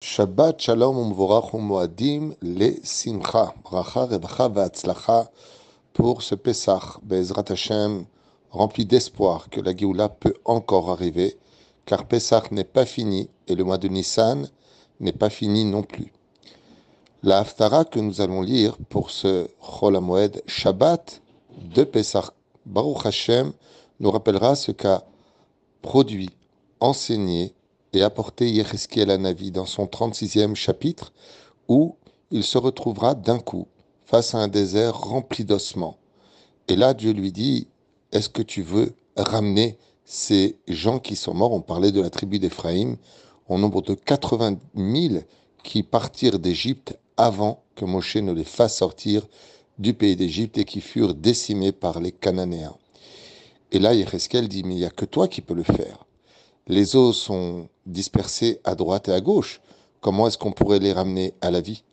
Shabbat Shalom Umvorach Umoadim le Simcha, Bracha, Rebacha Vatzlacha pour ce Pessah, Bezrat Hashem, rempli d'espoir que la Géoula peut encore arriver, car Pessah n'est pas fini et le mois de Nissan n'est pas fini non plus. La Haftara que nous allons lire pour ce Chol HaMoed Shabbat de Pessah, Baruch Hashem, nous rappellera ce qu'a produit, enseigné et apporté Yecheskel Hanavi dans son 36e chapitre, où il se retrouvera d'un coup face à un désert rempli d'ossements. Et là, Dieu lui dit, est-ce que tu veux ramener ces gens qui sont morts? On parlait de la tribu d'Éphraïm, au nombre de 80 000 qui partirent d'Égypte avant que Moshe ne les fasse sortir du pays d'Égypte et qui furent décimés par les Cananéens. Et là, Yecheskel dit, mais il n'y a que toi qui peux le faire. Les os sont dispersés à droite et à gauche. Comment est-ce qu'on pourrait les ramener à la vie?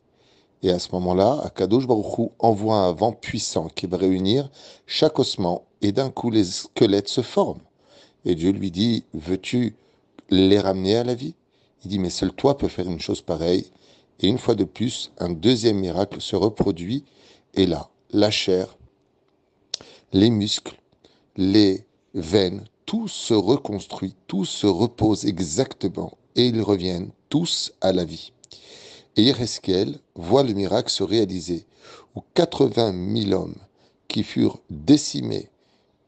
Et à ce moment-là, Akadosh Baruch Hu envoie un vent puissant qui va réunir chaque ossement et d'un coup les squelettes se forment. Et Dieu lui dit, veux-tu les ramener à la vie? Il dit, mais seul toi peux faire une chose pareille. Et une fois de plus, un deuxième miracle se reproduit. Et là, la chair, les muscles, les veines, tout se reconstruit, tout se repose exactement, et ils reviennent tous à la vie. Et Yecheskel voit le miracle se réaliser, où 80 000 hommes qui furent décimés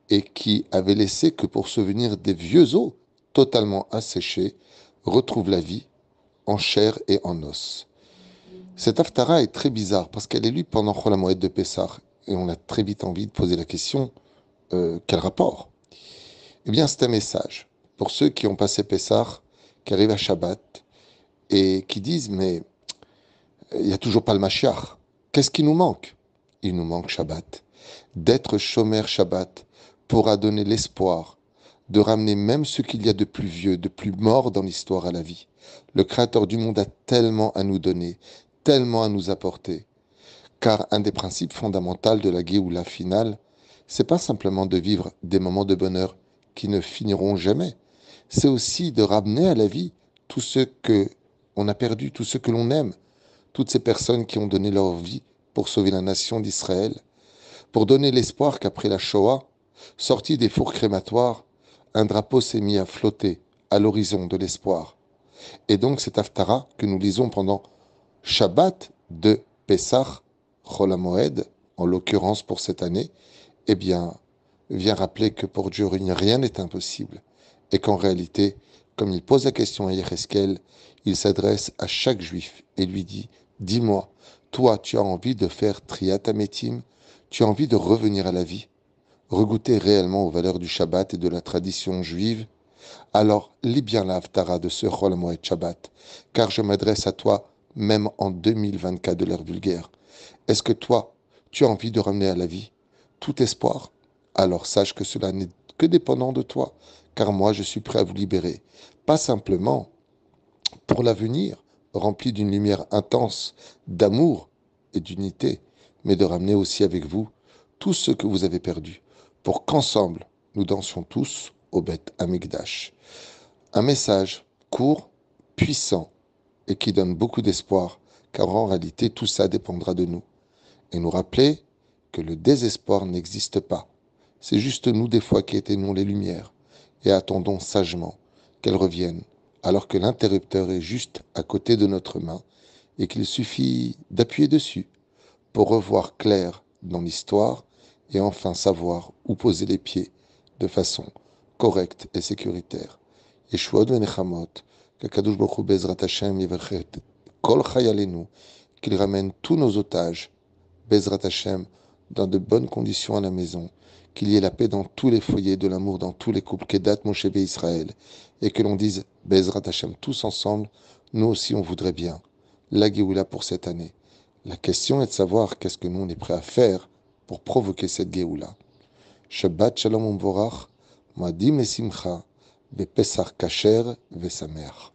et qui avaient laissé que pour souvenir des vieux os totalement asséchés, retrouvent la vie en chair et en os. Cette haftara est très bizarre parce qu'elle est lue pendant Chol HaMoed de Pessah, et on a très vite envie de poser la question, quel rapport? Eh bien, c'est un message pour ceux qui ont passé Pessah, qui arrivent à Shabbat et qui disent, mais il n'y a toujours pas le Mashiach. Qu'est-ce qui nous manque? Il nous manque Shabbat. D'être Shomer Shabbat pourra donner l'espoir de ramener même ce qu'il y a de plus vieux, de plus mort dans l'histoire à la vie. Le Créateur du monde a tellement à nous donner, tellement à nous apporter. Car un des principes fondamentaux de la Géoula finale, c'est pas simplement de vivre des moments de bonheur qui ne finiront jamais. C'est aussi de ramener à la vie tout ce que on a perdu, tout ce que l'on aime, toutes ces personnes qui ont donné leur vie pour sauver la nation d'Israël, pour donner l'espoir qu'après la Shoah, sorti des fours crématoires, un drapeau s'est mis à flotter à l'horizon de l'espoir. Et donc cette haftara que nous lisons pendant Shabbat de Pessah, Chol HaMoed, en l'occurrence pour cette année, eh bien, vient rappeler que pour Dieu, rien n'est impossible. Et qu'en réalité, comme il pose la question à Yecheskel, il s'adresse à chaque juif et lui dit, dis-moi, toi, tu as envie de faire Triat Hametim, tu as envie de revenir à la vie, regoûter réellement aux valeurs du Shabbat et de la tradition juive? Alors, lis bien la haftara de ce Chol HaMoed Shabbat, car je m'adresse à toi même en 2024 de l'ère vulgaire. Est-ce que toi, tu as envie de ramener à la vie tout espoir? Alors sache que cela n'est que dépendant de toi, car moi je suis prêt à vous libérer, pas simplement pour l'avenir, rempli d'une lumière intense, d'amour et d'unité, mais de ramener aussi avec vous tout ce que vous avez perdu, pour qu'ensemble nous dansions tous au Beth Amikdash. Un message court, puissant et qui donne beaucoup d'espoir, car en réalité tout ça dépendra de nous. Et nous rappeler que le désespoir n'existe pas. C'est juste nous des fois qui éteignons les lumières et attendons sagement qu'elles reviennent, alors que l'interrupteur est juste à côté de notre main et qu'il suffit d'appuyer dessus pour revoir clair dans l'histoire et enfin savoir où poser les pieds de façon correcte et sécuritaire. Yeshuot venechamot, qu'Akadosh Baruch Hu Bezrat Hashem yeverchet kol chayalenu, qu'il ramène tous nos otages Bezrat Hashem, dans de bonnes conditions à la maison, qu'il y ait la paix dans tous les foyers, de l'amour dans tous les couples, Kedat Moshe Israël, et que l'on dise Bezrat Hashem tous ensemble, nous aussi on voudrait bien la Géoula pour cette année. La question est de savoir qu'est-ce que nous on est prêt à faire pour provoquer cette Géoula. Shabbat Shalom Umvorach, Moadim et Simcha, Bepesach Kasher Vesamer.